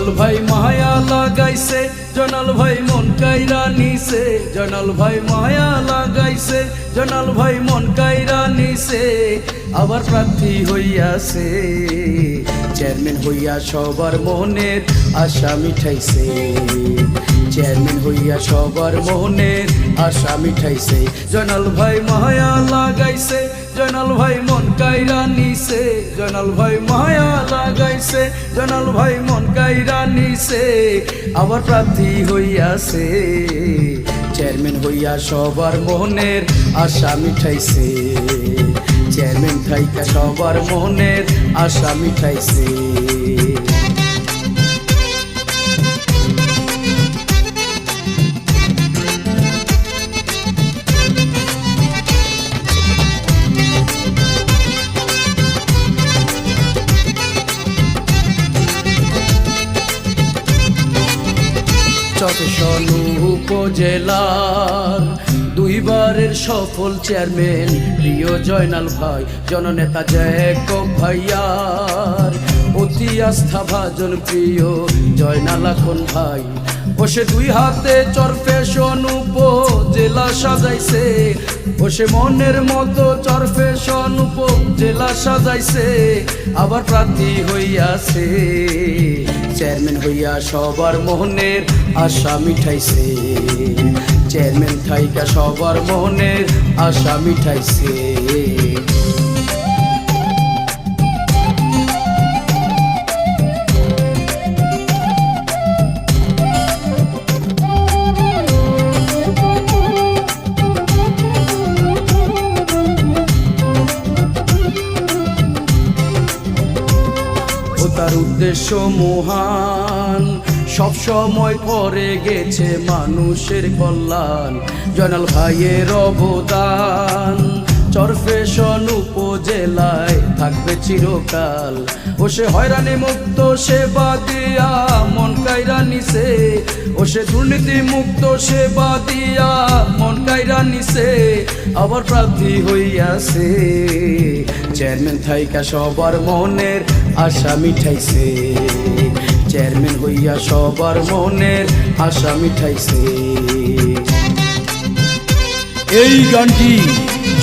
জয়নাল ভাই মায়া লাগাইছে, জয়নাল ভাই মন কাইরা নিছে, জয়নাল ভাই মায়া লাগাইছে, জয়নাল ভাই মন কাইরা নিছে। আবার প্রার্থী হইয়াছে, চেয়ারম্যান হইয়া সবার মনের আশা মিঠাইছে, চেয়ারম্যান হইয়া সবার মনের আশা মিঠাইছে। জয়নাল ভাই মায়া লাগাইছে, জয়নাল ভাই মন কাইরা নিছে, জয়নাল ভাই মায়া লাগাইছে, জয়নাল ভাই মন কাইরা নিছে। আবার প্রার্থী হইয়াছে, চেয়ারম্যান হইয়া সবার মনের আশা মিঠাইছে, চেয়ারম্যান থাইকা সবার মনের আশা মিঠাইছে। চট্টগ্রাম উপজেলার দুইবারের সফল চেয়ারম্যান প্রিয় জয়নাল ভাই, জননেতা জ্যাকব ভাইয়ার অতি আস্থা ভাজন প্রিয় জয়নাল এখন ভাই। বসে দুই হাতে চরফেশন উপজেলা সাজাইছে, বসে মনের মতো চরফেশন উপজেলা সাজাইছে। আবার প্রার্থী হইয়াছে, চেয়ারম্যান হইয়া সবার মনের আশা মিঠাইছে, চেয়ারম্যান থাইকা সবার মনের আশা মিঠাইছে। তার উদ্দেশ্য মহান, সব সময় করে গেছে মানুষের কল্যাণ। জয়নাল ভাইয়ের অবদান চরফেশন উপজেলায় থাকবে চিরকাল। ও সে হয়রানি মুক্ত সেবা দিয়া মন কাইরা নিছে, ও সে দুর্নীতি মুক্ত সেবা দিয়া মন কাইরা নিছে। আবার প্রার্থী হইয়াছে, চেয়ারম্যান থাইকা সবার মনের আশা মিঠাইছে, চেয়ারম্যান হইয়া সবার মনের আশা মিঠাইছে। এই গানটি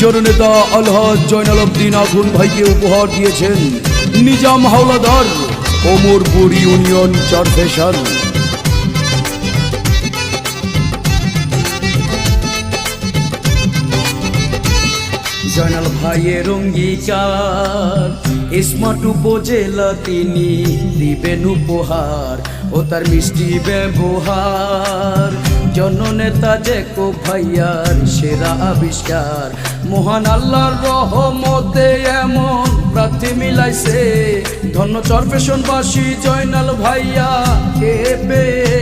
জননেতা আলহাজ জয়নাল আবদিন আগুন ভাইকে উপহার দিয়েছেন নিজাম হাওলাদার, ওমরপুর ইউনিয়ন চরফেশন। জয়নাল ভাইয়ের অঙ্গীকার স্মার্ট উপজেলা তিনি দিবেন উপহার, ও তার মিষ্টি ব্যবহার জননেতা জ্যাকব ভাইয়ার সেরা আবিষ্কার। মহান আল্লাহর রহমতে এমন প্রার্থী মিলাইছে, ধন্য চরফেশনবাসী জয়নাল ভাইয়া কে পেয়ে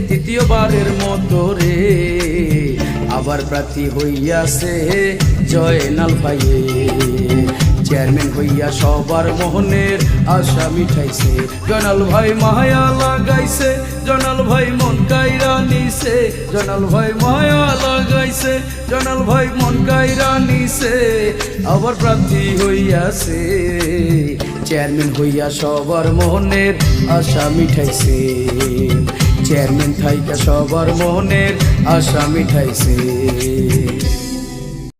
তৃতীয়বারের মতো রে। আবার প্রার্থী হইয়াছে জয়নাল ভাইয়ে, চেয়ারম্যান হইয়া সবার মনের আশা মিঠাইছে। জয়নাল ভাই মায়া লাগাইছে, জয়নাল ভাই মন কাইরা নিছে, জয়নাল ভাই মায়া লাগাইছে, জয়নাল ভাই মন কাইরা নিছে। আবার প্রার্থী হইয়াছে, চেয়ারম্যান হইয়া সবার মনের আশা মিঠাইছে, চেয়ারম্যান থাইকা সবার মনের আশা মিঠাইছে।